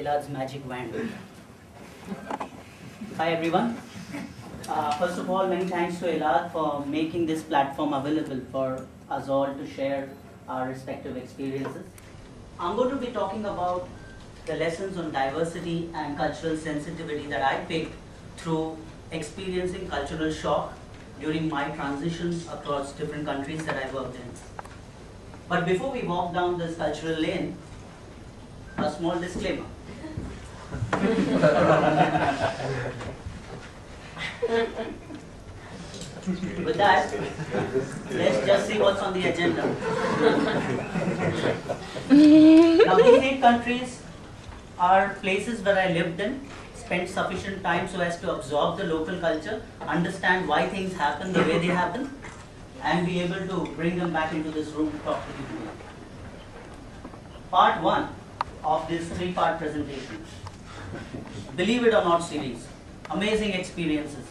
Elad's magic wand. Hi everyone. First of all, many thanks to Elad for making this platform available for us all to share our respective experiences. I'm going to be talking about the lessons on diversity and cultural sensitivity that I picked through experiencing cultural shock during my transitions across different countries that I worked in. But before we walk down this cultural lane, a small disclaimer. With that, let's just see what's on the agenda. Now, these 8 countries are places where I lived in, spent sufficient time so as to absorb the local culture, understand why things happen the way they happen, and be able to bring them back into this room to talk to you today. Part 1 of this 3-part presentation. Believe it or not series. Amazing experiences,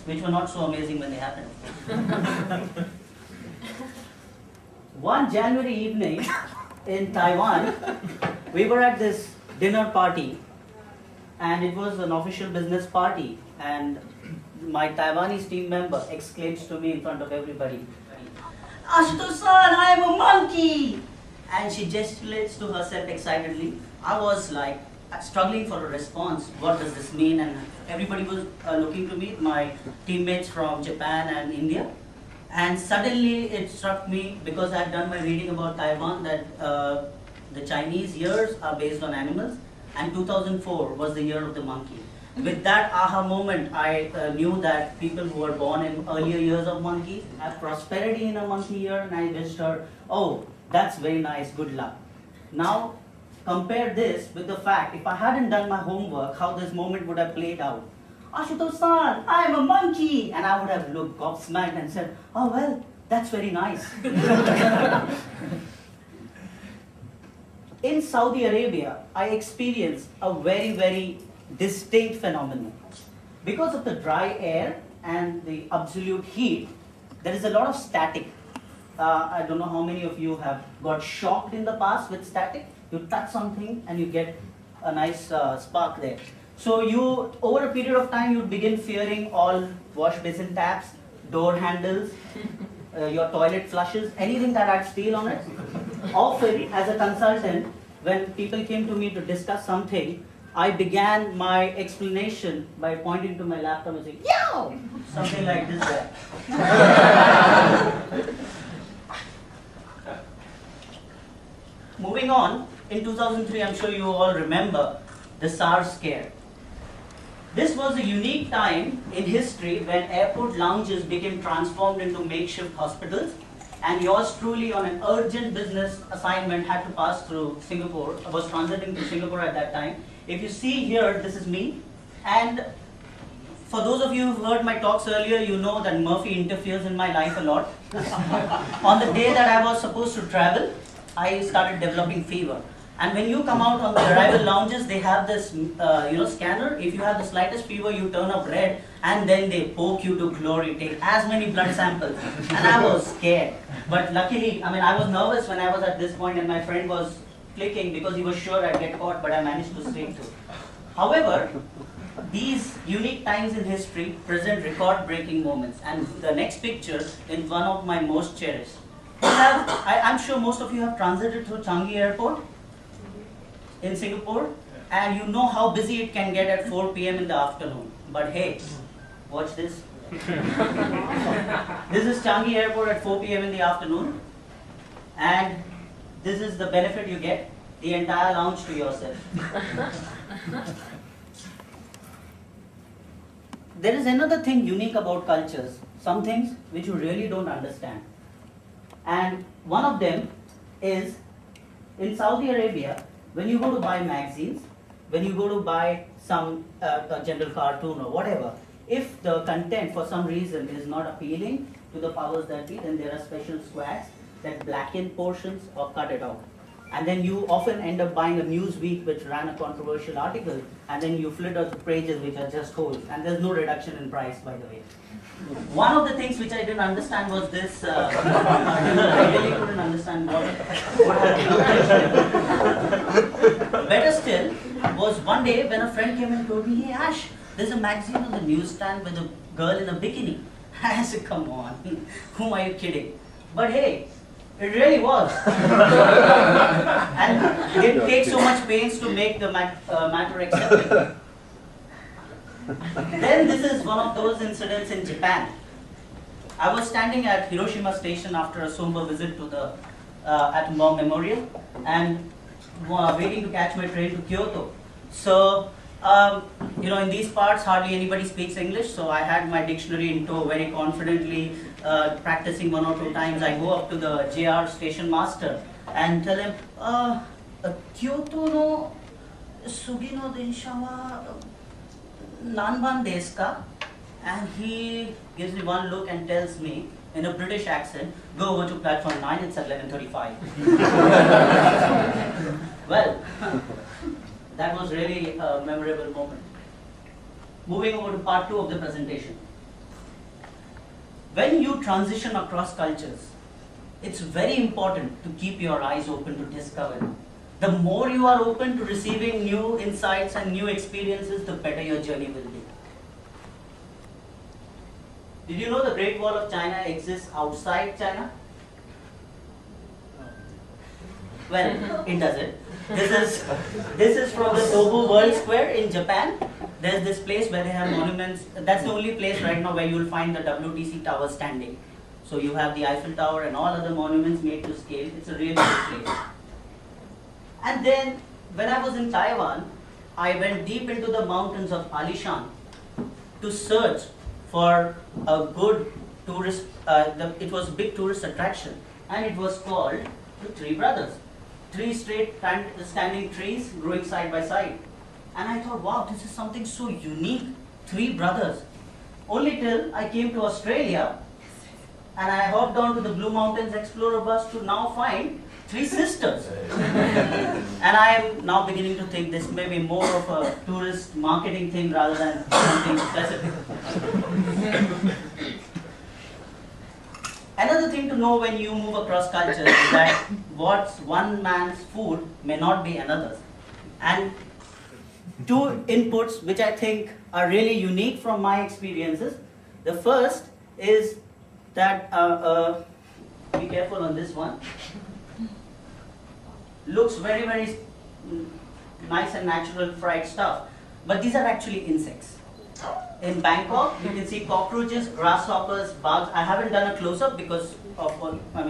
which were not so amazing when they happened. One January evening in Taiwan, we were at this dinner party, and it was an official business party, and my Taiwanese team member exclaims to me in front of everybody, "Ashutosh-san, I am a monkey!" And she gesticulates to herself excitedly. I was like struggling for a response. What does this mean? And everybody was looking to me, my teammates from Japan and India. And suddenly it struck me, because I had done my reading about Taiwan, that the Chinese years are based on animals, and 2004 was the year of the monkey. With that aha moment, I knew that people who were born in earlier years of monkeys have prosperity in a monkey year, and I wished her, "Oh, that's very nice, good luck." Now, compare this with the fact, if I hadn't done my homework, how this moment would have played out. "Ashutosh-san, I am a monkey!" And I would have looked gobsmacked and said, "Oh well, that's very nice." In Saudi Arabia, I experienced a very, very distinct phenomenon. Because of the dry air and the absolute heat, there is a lot of static. I don't know how many of you have got shocked in the past with static. You touch something and you get a nice spark there. So you, over a period of time, you begin fearing all wash basin taps, door handles, your toilet flushes, anything that had steel on it. Often, as a consultant, when people came to me to discuss something, I began my explanation by pointing to my laptop and saying, "Yo!" Something like this guy. Moving on, in 2003, I'm sure you all remember the SARS scare. This was a unique time in history when airport lounges became transformed into makeshift hospitals, and yours truly, on an urgent business assignment, had to pass through Singapore. I was transiting to Singapore at that time. If you see here, this is me. And for those of you who've heard my talks earlier, you know that Murphy interferes in my life a lot. On the day that I was supposed to travel, I started developing fever. And when you come out on the arrival lounges, they have this scanner. If you have the slightest fever, you turn up red, and then they poke you to glory, take as many blood samples. And I was scared. But luckily, I was nervous when I was at this point, and my friend was clicking because he was sure I'd get caught, but I managed to stay through. However, these unique times in history present record-breaking moments. And the next picture is one of my most cherished. I'm sure most of you have transited through Changi Airport in Singapore, and you know how busy it can get at 4 p.m. in the afternoon. But hey, watch this. This is Changi Airport at 4 p.m. in the afternoon, and this is the benefit you get, the entire lounge to yourself. There is another thing unique about cultures, some things which you really don't understand. And one of them is, in Saudi Arabia, when you go to buy magazines, when you go to buy some general cartoon or whatever, if the content for some reason is not appealing to the powers that be, then there are special squads that blacken portions or cut it out. And then you often end up buying a Newsweek which ran a controversial article, and then you flit out the pages which are just holes, and there's no reduction in price, by the way. One of the things which I didn't understand was this. I really couldn't understand what happened. Better still was one day when a friend came and told me, hey Ash, there's a magazine on the newsstand with a girl in a bikini. I said, come on, whom are you kidding? But hey, it really was. And it didn't take so much pains to make the matter acceptable. Then this is one of those incidents in Japan. I was standing at Hiroshima Station after a somber visit to the Atom Bomb Memorial and waiting to catch my train to Kyoto. So, in these parts hardly anybody speaks English, so I had my dictionary in tow very confidently, practicing 1 or 2 times. I go up to the JR station master and tell him, Kyoto no Sugi no densha wa nanban desu ka? And he gives me one look and tells me in a British accent, go over to platform 9, it's 11:35. Well, that was really a memorable moment. Moving over to part 2 of the presentation. When you transition across cultures, it's very important to keep your eyes open to discover. The more you are open to receiving new insights and new experiences, the better your journey will be. Did you know the Great Wall of China exists outside China? Well, it doesn't. This is from the Tobu World Square in Japan. There's this place where they have monuments. That's the only place right now where you'll find the WTC tower standing. So you have the Eiffel Tower and all other monuments made to scale. It's a really good place. And then when I was in Taiwan, I went deep into the mountains of Alishan to search for a good tourist, it was a big tourist attraction, and it was called the Three Brothers. 3 straight standing trees growing side by side. And I thought, wow, this is something so unique, 3 brothers. Only till I came to Australia and I hopped on to the Blue Mountains Explorer bus to now find 3 sisters. And I am now beginning to think this may be more of a tourist marketing thing rather than something specific. Another thing to know when you move across cultures is that what's one man's food may not be another's. And 2 inputs which I think are really unique from my experiences. The first is that, be careful on this one, looks very, very nice and natural fried stuff, but these are actually insects. In Bangkok, you can see cockroaches, grasshoppers, bugs. I haven't done a close-up because of, I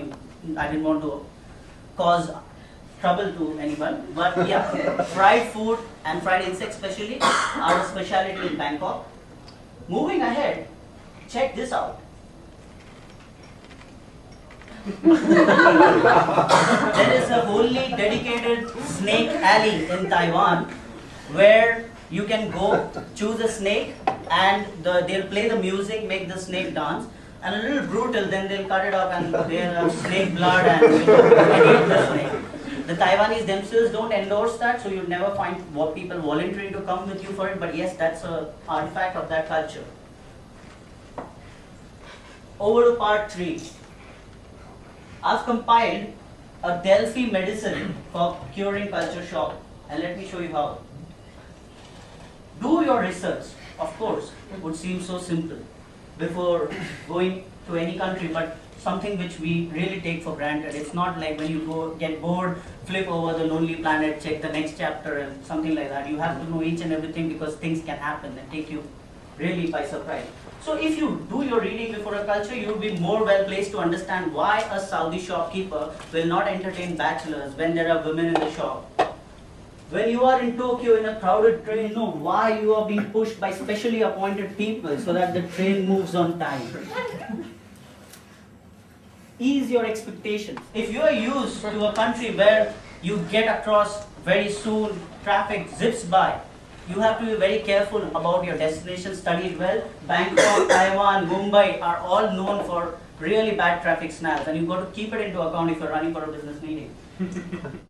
didn't want to cause trouble to anyone. But yeah, fried food and fried insects especially are a specialty in Bangkok. Moving ahead, check this out. There is a wholly dedicated snake alley in Taiwan where you can go, choose a snake, and they'll play the music, make the snake dance, and a little brutal, then they'll cut it up and they'll have snake blood and eat the snake. The Taiwanese themselves don't endorse that, so you'll never find people volunteering to come with you for it, but yes, that's an artifact of that culture. Over to part 3. I've compiled a Delphi medicine for curing culture shock, and let me show you how. Do your research, of course, it would seem so simple before going to any country, but something which we really take for granted. It's not like when you get bored, flip over the Lonely Planet, check the next chapter and something like that. You have to know each and everything because things can happen and take you really by surprise. So if you do your reading before a culture, you will be more well placed to understand why a Saudi shopkeeper will not entertain bachelors when there are women in the shop. When you are in Tokyo in a crowded train, know why you are being pushed by specially appointed people so that the train moves on time. Ease your expectations. If you are used to a country where you get across very soon, traffic zips by, you have to be very careful about your destination, study it well. Bangkok, Taiwan, Mumbai are all known for really bad traffic snags, and you've got to keep it into account if you're running for a business meeting.